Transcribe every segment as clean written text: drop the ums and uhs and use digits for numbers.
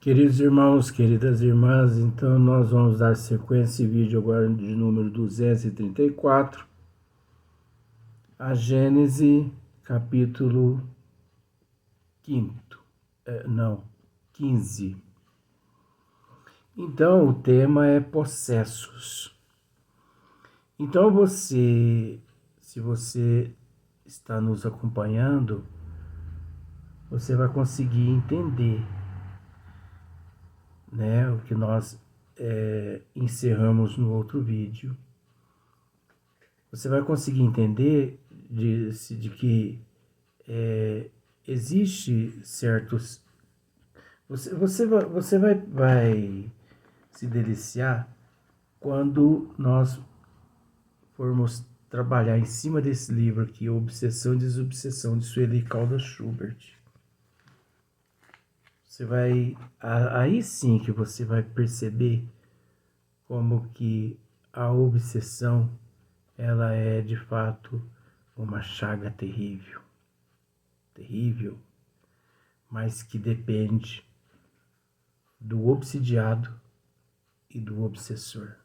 Queridos irmãos, queridas irmãs, então nós vamos dar sequência e vídeo agora de número 234, a Gênese, capítulo 15. Então o tema é possessos. Então se você está nos acompanhando, você vai conseguir entender, né, o que nós encerramos no outro vídeo. Você vai conseguir entender de que existe certos... Você vai se deliciar quando nós formos trabalhar em cima desse livro aqui, Obsessão e Desobsessão, de Sueli Caldas Schubert. Você vai... Aí sim que você vai perceber como que a obsessão, ela é de fato uma chaga terrível, mas que depende do obsidiado e do obsessor.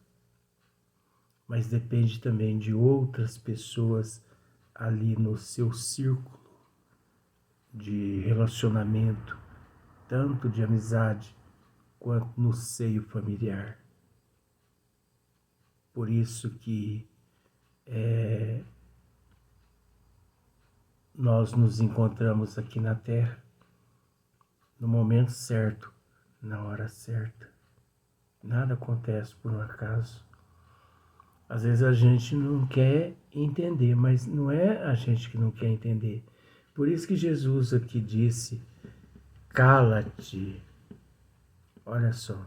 Mas depende também de outras pessoas ali no seu círculo de relacionamento, tanto de amizade quanto no seio familiar. Por isso que nós nos encontramos aqui na Terra no momento certo, na hora certa. Nada acontece por um acaso. Às vezes a gente não quer entender, mas não é a gente que não quer entender. Por isso que Jesus aqui disse: cala-te. Olha só.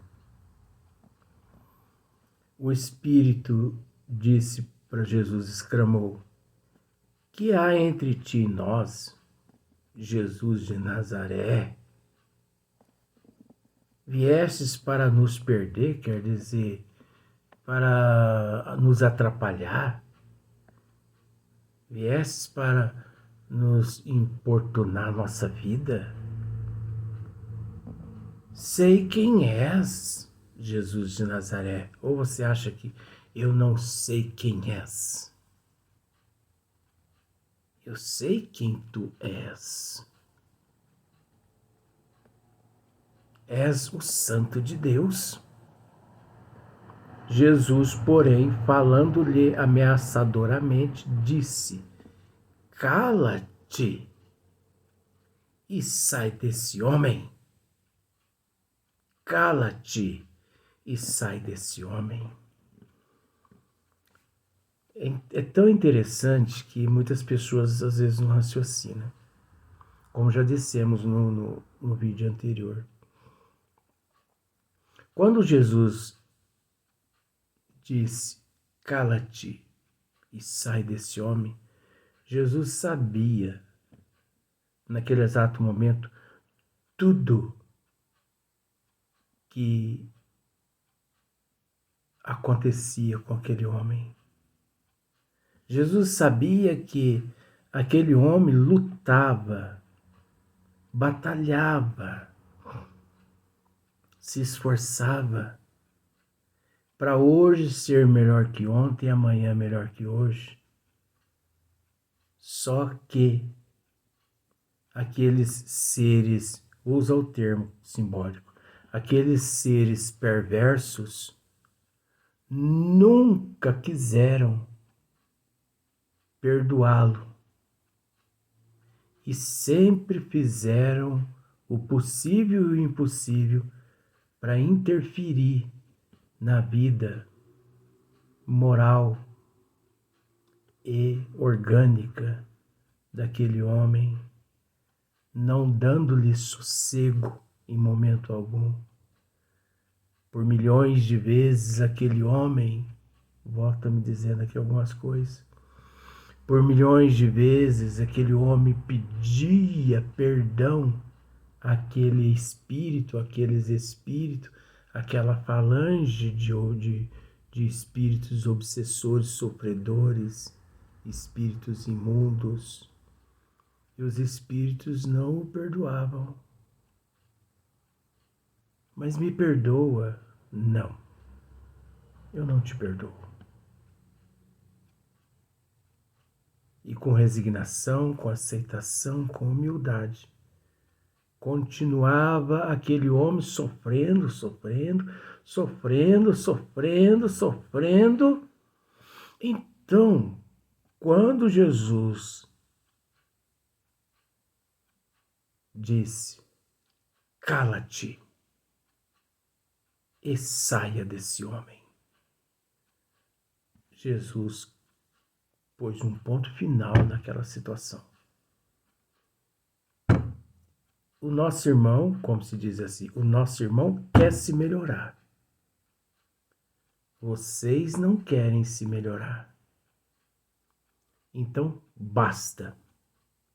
O Espírito disse para Jesus, exclamou: que há entre ti e nós, Jesus de Nazaré? Viestes para nos perder, quer dizer, para nos atrapalhar? Viestes para nos importunar nossa vida? Sei quem és, Jesus de Nazaré. Ou você acha que eu não sei quem és? Eu sei quem tu és. És o Santo de Deus. Jesus, porém, falando-lhe ameaçadoramente, disse: cala-te e sai desse homem. Cala-te e sai desse homem. É tão interessante que muitas pessoas às vezes não raciocinam, como já dissemos no vídeo anterior. Quando Jesus disse, cala-te e sai desse homem, Jesus sabia, naquele exato momento, tudo que acontecia com aquele homem. Jesus sabia que aquele homem lutava, batalhava, se esforçava para hoje ser melhor que ontem e amanhã melhor que hoje. Só que aqueles seres, vou usar o termo simbólico, aqueles seres perversos nunca quiseram perdoá-lo e sempre fizeram o possível e o impossível para interferir na vida moral e orgânica daquele homem, não dando-lhe sossego em momento algum. Por milhões de vezes aquele homem, volta me dizendo aqui algumas coisas, por milhões de vezes aquele homem pedia perdão àquele espírito, àqueles espíritos, aquela falange de espíritos obsessores, sofredores, espíritos imundos. E os espíritos não o perdoavam. Mas me perdoa. Não, eu não te perdoo. E com resignação, com aceitação, com humildade, continuava aquele homem sofrendo, sofrendo, sofrendo, sofrendo, sofrendo. Então, quando Jesus disse: cala-te e saia desse homem, Jesus pôs um ponto final naquela situação. O nosso irmão, como se diz assim, o nosso irmão quer se melhorar. Vocês não querem se melhorar. Então, basta.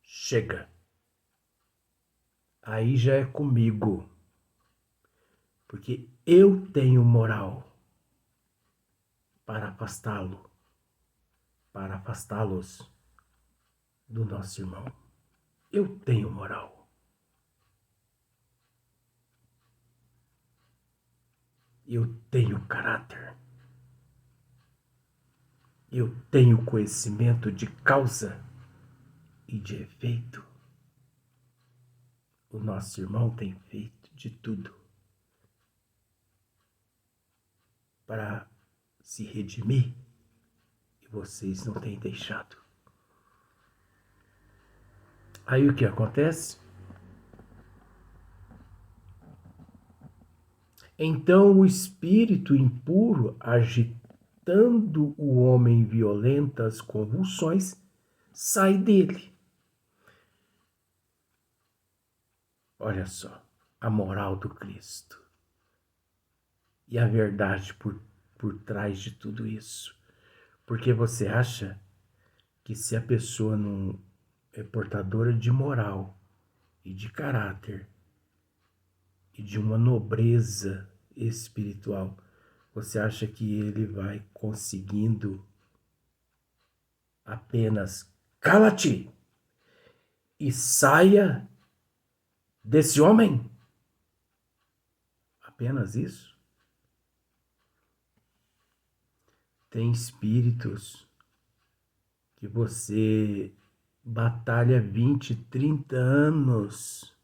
Chega. Aí já é comigo. Porque eu tenho moral para afastá-lo, para afastá-los do nosso irmão. Eu tenho moral. Eu tenho caráter. Eu tenho conhecimento de causa e de efeito. O nosso irmão tem feito de tudo para se redimir e vocês não têm deixado. Aí o que acontece? Então o espírito impuro, agitando o homem em violentas convulsões, sai dele. Olha só, a moral do Cristo. E a verdade por trás de tudo isso. Porque você acha que se a pessoa não é portadora de moral e de caráter e de uma nobreza espiritual, você acha que ele vai conseguindo apenas cala-te e saia desse homem? Apenas isso? Tem espíritos que você batalha 20, 30 anos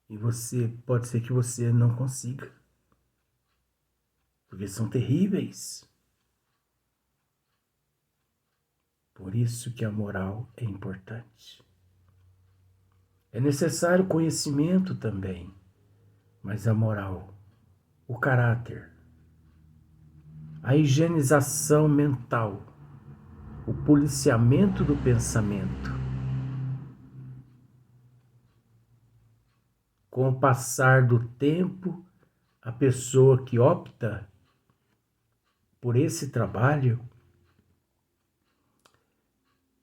e pode ser que você não consiga, porque são terríveis. Por isso que a moral é importante. É necessário conhecimento também, mas a moral, o caráter, a higienização mental, o policiamento do pensamento. Com o passar do tempo, a pessoa que opta por esse trabalho,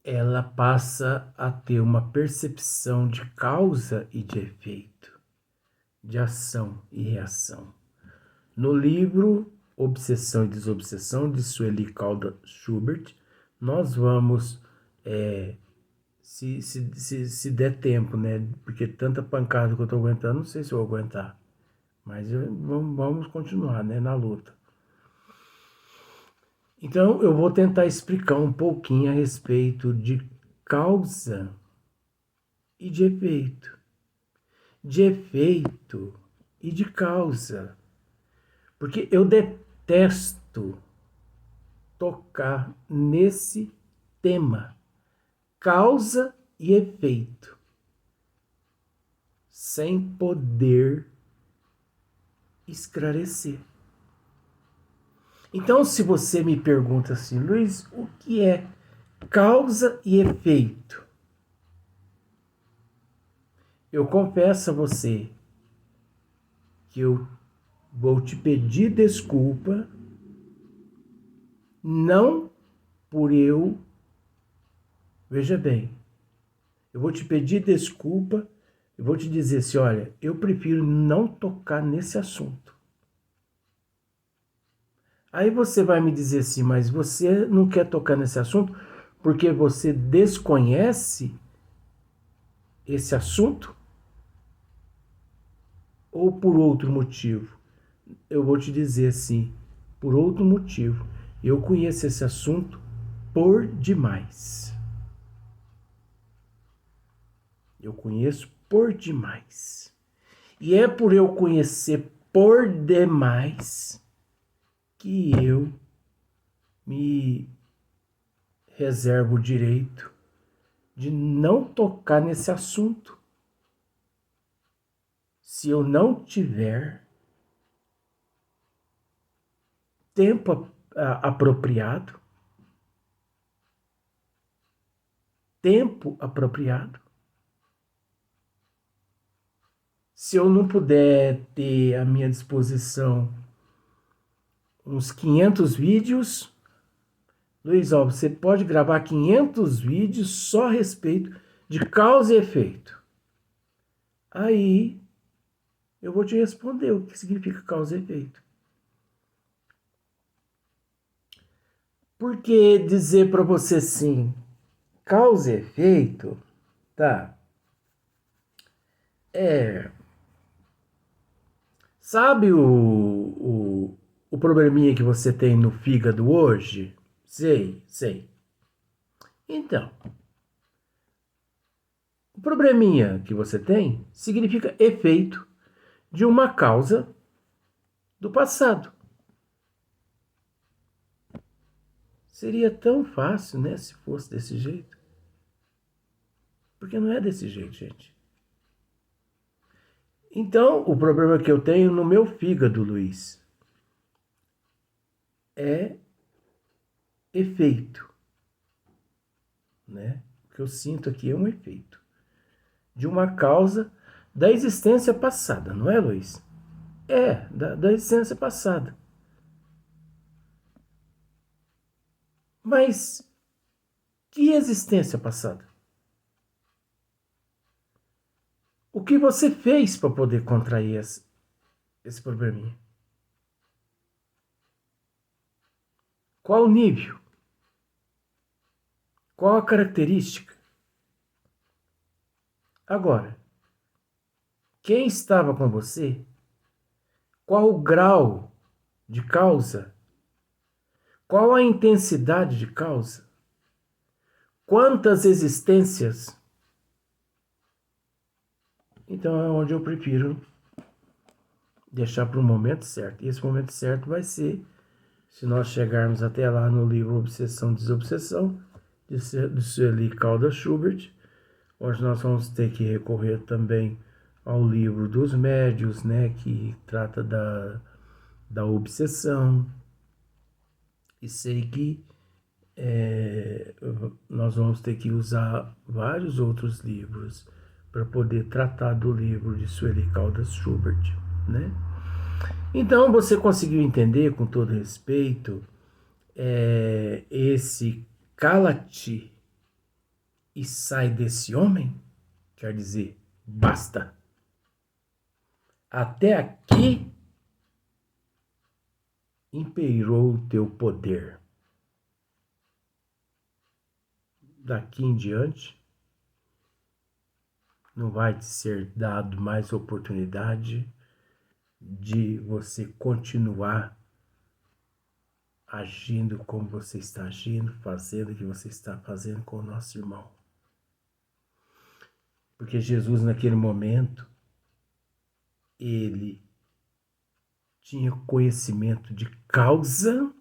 ela passa a ter uma percepção de causa e de efeito, de ação e reação. No livro Obsessão e Desobsessão, de Sueli Calda Schubert, nós vamos, se der tempo, né? Porque tanta pancada que eu estou aguentando, não sei se eu vou aguentar. Mas vamos continuar, né, na luta. Então, eu vou tentar explicar um pouquinho a respeito de causa e de efeito. De efeito e de causa. Porque eu detesto tocar nesse tema, causa e efeito, sem poder esclarecer. Então, se você me pergunta assim, Luiz, o que é causa e efeito? Eu confesso a você que eu vou te pedir desculpa, não por eu... Veja bem, eu vou te pedir desculpa, eu vou te dizer assim, olha, eu prefiro não tocar nesse assunto. Aí você vai me dizer assim, mas você não quer tocar nesse assunto porque você desconhece esse assunto? ou por outro motivo? Eu vou te dizer assim, por outro motivo. Eu conheço esse assunto por demais. Eu conheço por demais. E é por eu conhecer por demais que eu me reservo o direito de não tocar nesse assunto se eu não tiver tempo apropriado, se eu não puder ter à minha disposição uns 500 vídeos, Luiz, ó, você pode gravar 500 vídeos só a respeito de causa e efeito. Aí eu vou te responder o que significa causa e efeito. Porque dizer para você sim, causa e efeito, tá? Sabe o probleminha que você tem no fígado hoje? Sei. Então, o probleminha que você tem significa efeito de uma causa do passado. Seria tão fácil, né, se fosse desse jeito. Porque não é desse jeito, gente. Então, o problema que eu tenho no meu fígado, Luiz, é efeito, né? O que eu sinto aqui é um efeito de uma causa da existência passada, não é, Luiz? É, da existência passada. Mas que existência passada? O que você fez para poder contrair esse probleminha? Qual o nível? Qual a característica? Agora, quem estava com você? Qual o grau de causa? Qual a intensidade de causa? Quantas existências? Então é onde eu prefiro deixar para o momento certo. E esse momento certo vai ser, se nós chegarmos até lá no livro Obsessão e Desobsessão, de Sueli Caldas Schubert, onde nós vamos ter que recorrer também ao livro dos médios, né, que trata da obsessão. E sei que nós vamos ter que usar vários outros livros para poder tratar do livro de Sueli Caldas Schubert, né? Então você conseguiu entender, com todo respeito, esse cala-te e sai desse homem? Quer dizer, basta. Até aqui imperou o teu poder. Daqui em diante, não vai te ser dado mais oportunidade de você continuar agindo como você está agindo, fazendo o que você está fazendo com o nosso irmão. Porque Jesus, naquele momento, ele tinha conhecimento de causa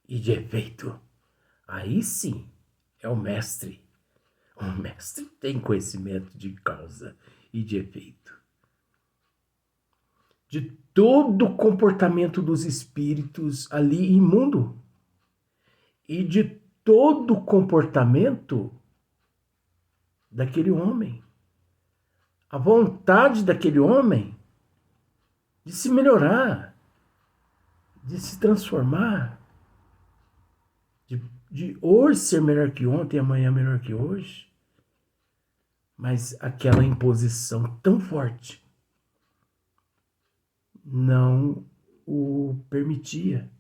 e de efeito. Aí sim, é o mestre. O mestre tem conhecimento de causa e de efeito. De todo o comportamento dos espíritos ali imundo. E de todo o comportamento daquele homem. A vontade daquele homem de se melhorar, de se transformar, de hoje ser melhor que ontem, amanhã melhor que hoje. Mas aquela imposição tão forte não o permitia.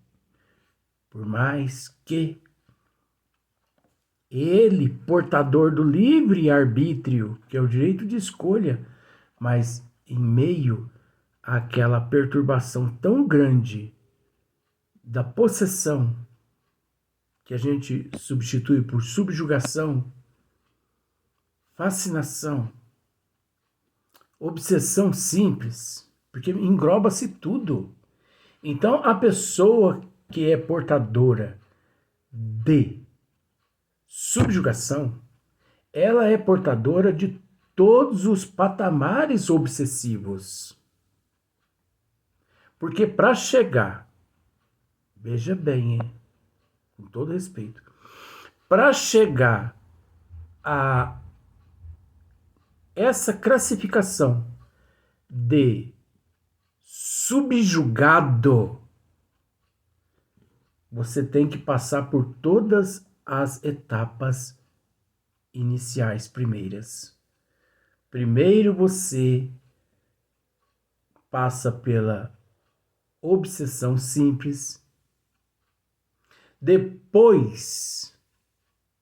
Por mais que ele, portador do livre-arbítrio, que é o direito de escolha, mas em meio aquela perturbação tão grande da possessão, que a gente substitui por subjugação, fascinação, obsessão simples, porque engloba-se tudo. Então, a pessoa que é portadora de subjugação, ela é portadora de todos os patamares obsessivos. Porque para chegar, veja bem, hein? Com todo respeito, para chegar a essa classificação de subjugado, você tem que passar por todas as etapas iniciais primeiras. Primeiro você passa pela obsessão simples, depois,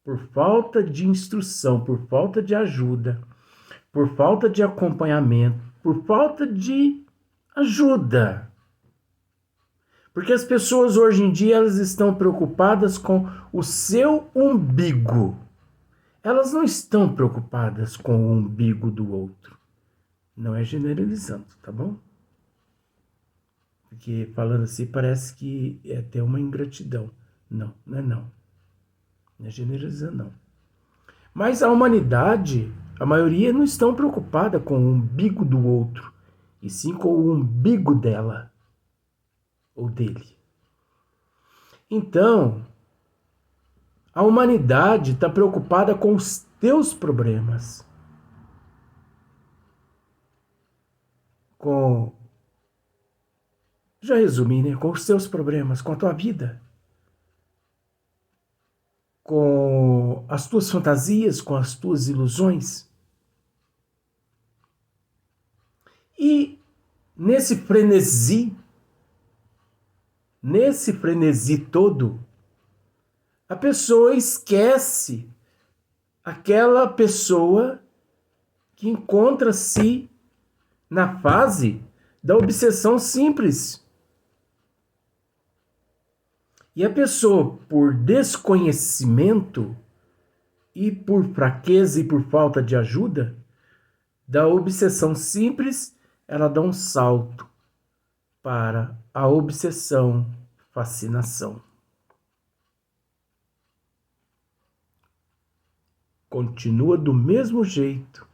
por falta de instrução, por falta de ajuda, por falta de acompanhamento, por falta de ajuda. Porque as pessoas hoje em dia elas estão preocupadas com o seu umbigo. Elas não estão preocupadas com o umbigo do outro. Não é generalizando, tá bom? Porque falando assim parece que é até uma ingratidão. Não, não é não. Não é generalizando, não. Mas a humanidade, a maioria não estão preocupada com o umbigo do outro, e sim com o umbigo dela ou dele. Então, a humanidade está preocupada com os teus problemas, já resumi, né? Com os teus problemas, com a tua vida, com as tuas fantasias, com as tuas ilusões. E nesse frenesi todo, a pessoa esquece aquela pessoa que encontra-se na fase da obsessão simples. E a pessoa, por desconhecimento e por fraqueza e por falta de ajuda, da obsessão simples, ela dá um salto para a obsessão, fascinação. Continua do mesmo jeito,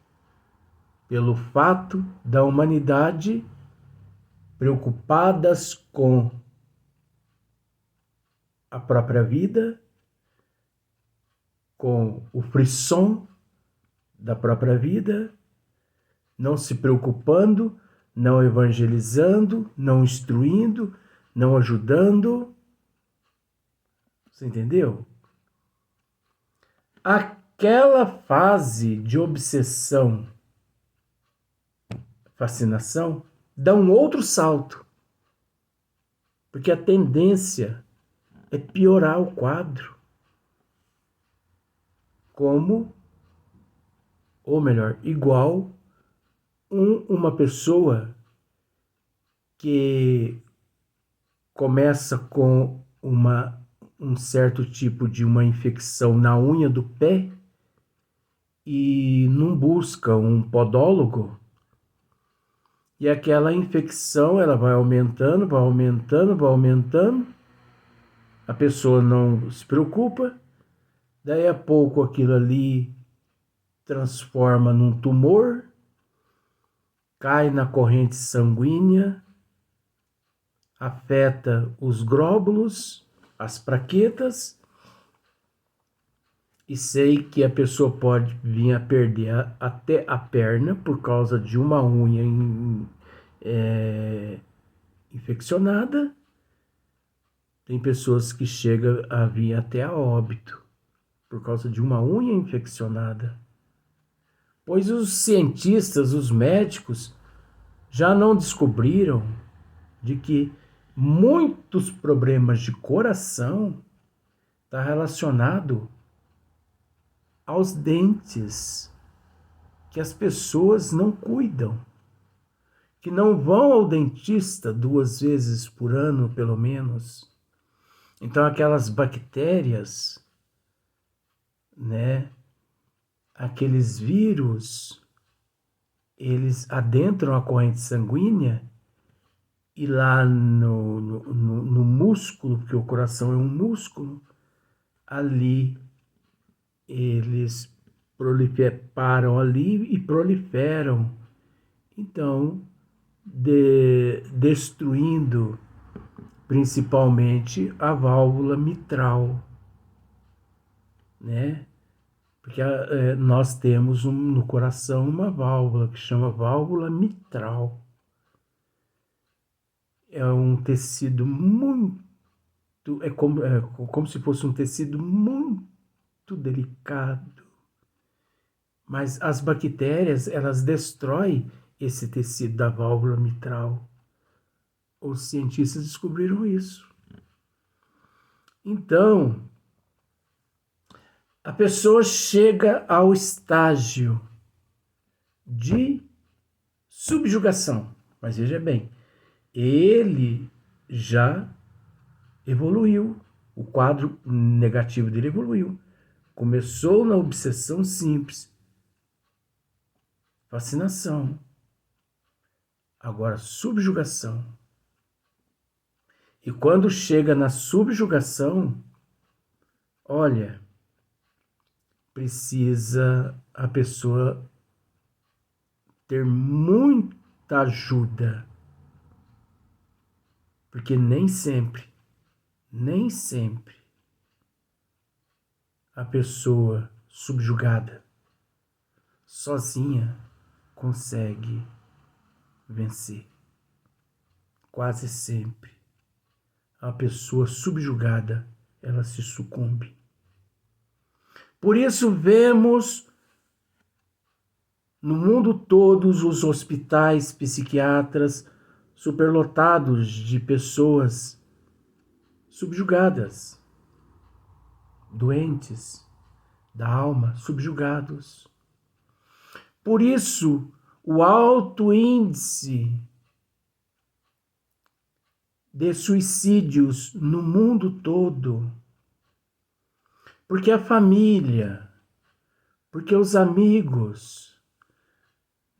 pelo fato da humanidade preocupadas com a própria vida, com o frisson da própria vida, não se preocupando, não evangelizando, não instruindo, não ajudando. Você entendeu? Aquela fase de obsessão, fascinação, dá um outro salto. Porque a tendência é piorar o quadro. Como, ou melhor, igual uma pessoa que começa com um certo tipo de uma infecção na unha do pé e não busca um podólogo, e aquela infecção ela vai aumentando, vai aumentando, vai aumentando, a pessoa não se preocupa, daí a pouco aquilo ali transforma num tumor, cai na corrente sanguínea, afeta os glóbulos, as plaquetas, e sei que a pessoa pode vir a perder até a perna por causa de uma unha infeccionada. Tem pessoas que chegam a vir até a óbito por causa de uma unha infeccionada. Pois os cientistas, os médicos, já não descobriram de que muitos problemas de coração estão relacionados aos dentes, que as pessoas não cuidam. que não vão ao dentista 2 vezes por ano, pelo menos. Então, aquelas bactérias, né, aqueles vírus, eles adentram a corrente sanguínea e lá no músculo, porque o coração é um músculo, ali eles param ali e proliferam. Então, destruindo principalmente a válvula mitral, né? Porque nós temos no coração uma válvula que chama válvula mitral. É um tecido muito, como se fosse um tecido muito delicado. Mas as bactérias, elas destroem esse tecido da válvula mitral. Os cientistas descobriram isso. Então, a pessoa chega ao estágio de subjugação. Mas veja bem, ele já evoluiu. O quadro negativo dele evoluiu. Começou na obsessão simples, fascinação. Agora, subjugação. E quando chega na subjugação, olha, precisa a pessoa ter muita ajuda. Porque nem sempre a pessoa subjugada sozinha consegue vencer. Quase sempre a pessoa subjugada, ela se sucumbe. Por isso vemos no mundo todos os hospitais psiquiatras superlotados de pessoas subjugadas, doentes da alma, subjugados. Por isso, o alto índice de suicídios no mundo todo, porque a família, porque os amigos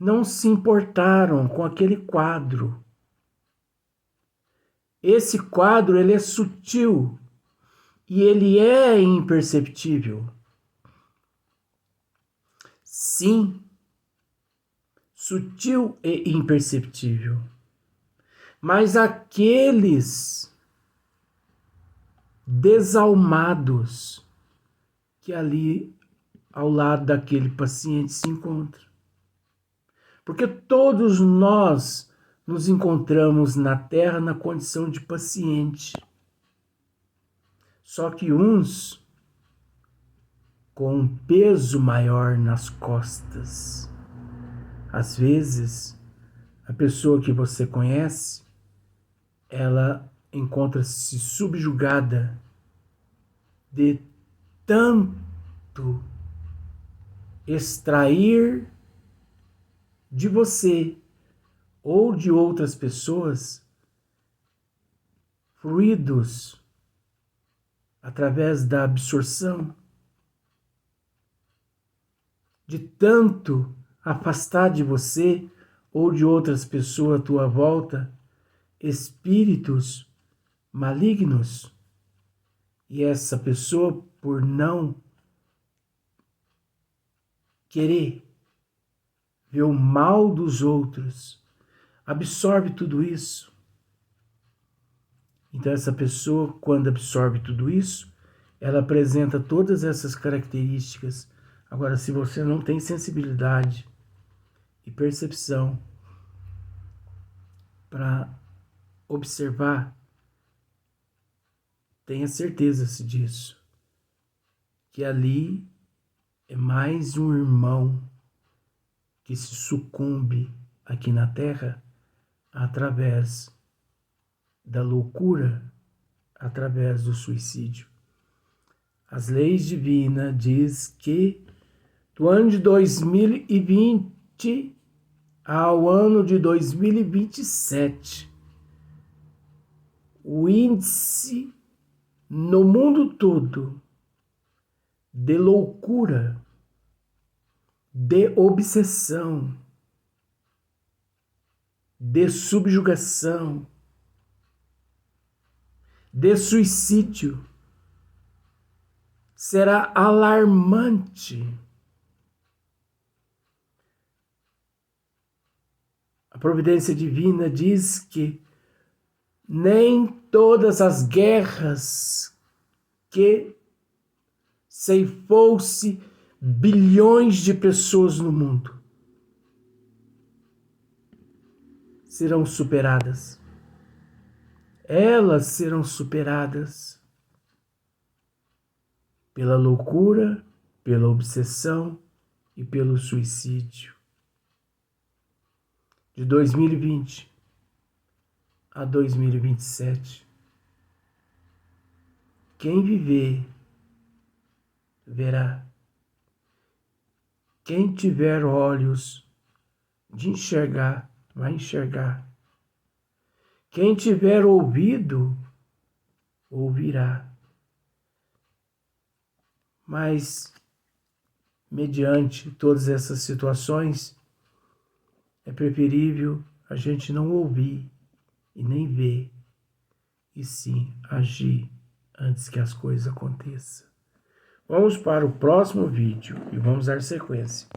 não se importaram com aquele quadro. Esse quadro, ele é sutil e ele é imperceptível. Sim, sutil e imperceptível. Mas aqueles desalmados que ali ao lado daquele paciente se encontram. Porque todos nós nos encontramos na Terra na condição de paciente. Só que uns com um peso maior nas costas. Às vezes, a pessoa que você conhece, ela encontra-se subjugada de tanto extrair de você ou de outras pessoas fluidos através da absorção, de tanto afastar de você ou de outras pessoas à tua volta espíritos malignos, e essa pessoa, por não querer ver o mal dos outros, absorve tudo isso. Então essa pessoa, quando absorve tudo isso, ela apresenta todas essas características. Agora, se você não tem sensibilidade e percepção para observar, tenha certeza disso, que ali é mais um irmão que se sucumbe aqui na Terra através da loucura, através do suicídio. As leis divinas diz que do ano de 2020 ao ano de 2027, o índice no mundo todo de loucura, de obsessão, de subjugação, de suicídio será alarmante. A providência divina diz que nem todas as guerras que ceifou-se bilhões de pessoas no mundo serão superadas. Elas serão superadas pela loucura, pela obsessão e pelo suicídio. De 2020 a 2027, quem viver, verá. Quem tiver olhos de enxergar, vai enxergar. Quem tiver ouvido, ouvirá. Mas, mediante todas essas situações, é preferível a gente não ouvir e nem ver, e sim agir antes que as coisas aconteçam. Vamos para o próximo vídeo e vamos dar sequência.